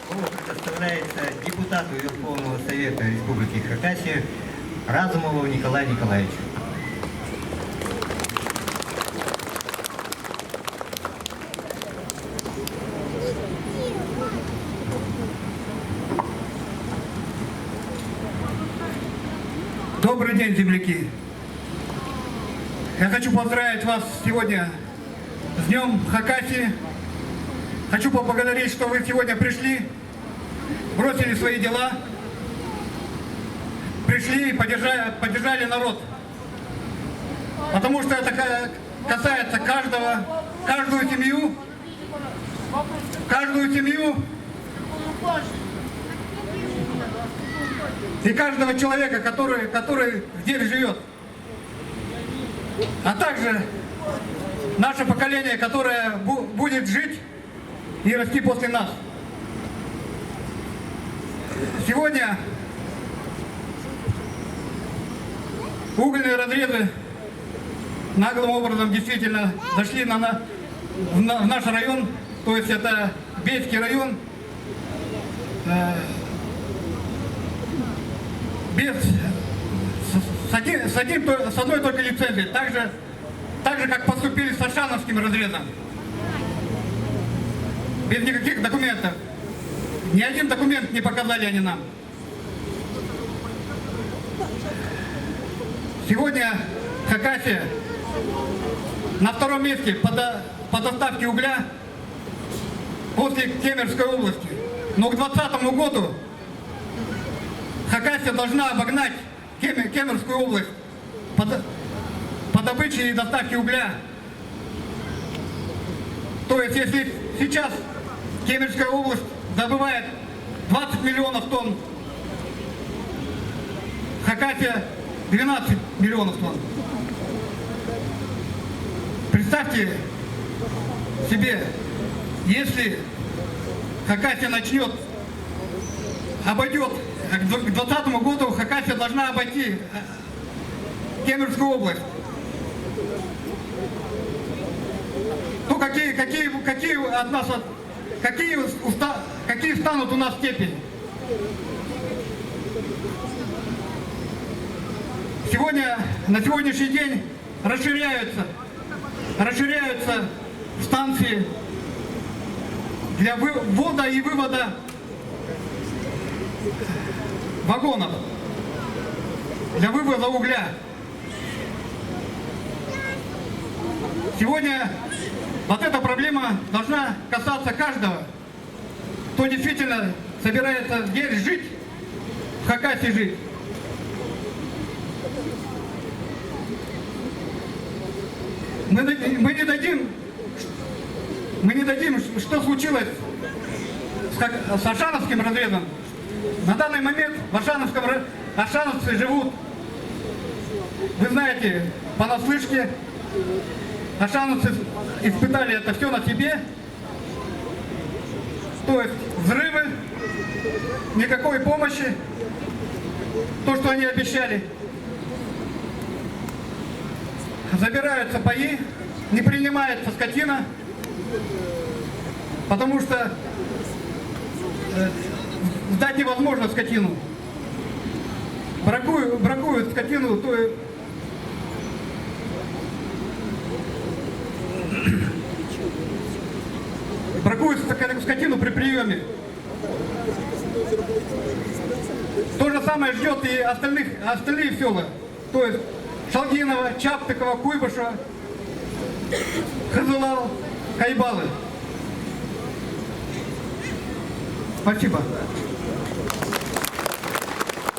Слово предоставляется депутату Верховного Совета Республики Хакасия Разумову Николаю Николаевичу. Добрый день, земляки! Я хочу поздравить вас сегодня с Днем Хакасии. Хочу поблагодарить, что вы сегодня пришли, бросили свои дела, пришли и поддержали народ. Потому что это касается каждую семью и каждого человека, который здесь живет. А также наше поколение, которое будет жить и расти после нас. Сегодня угольные разрезы наглым образом действительно зашли в наш район, то есть это Бельский район, с одной только лицензией, так же как поступили с Ашановским разрезом. Без никаких документов. Ни один документ не показали они нам. Сегодня Хакасия на втором месте по доставке угля после Кемеровской области. Но к 2020 году Хакасия должна обогнать Кемеровскую область по добыче и доставке угля. То есть, если сейчас Кемеровская область добывает 20 миллионов тонн, Хакасия 12 миллионов тонн. Представьте себе, если Хакасия обойдет, к 2020 году Хакасия должна обойти Кемеровскую область, то какие станут у нас степени? На сегодняшний день расширяются станции для ввода и вывода вагонов, для вывоза угля. Сегодня вот эта проблема должна касаться каждого, кто действительно собирается здесь жить, в Хакасии жить. Мы не дадим, что случилось с Ашановским разрезом. На данный момент ашановцы живут, вы знаете, понаслышке. Ашановцы испытали это все на себе. То есть взрывы, никакой помощи, то, что они обещали. Забираются паи, не принимается скотина, потому что сдать невозможно скотину. Бракуют скотину, то бракуют скотину при приеме. То же самое ждет и остальные села. То есть Шалгинова, Чаптыкова, Куйбышева, Хазылал, Кайбалы. Спасибо.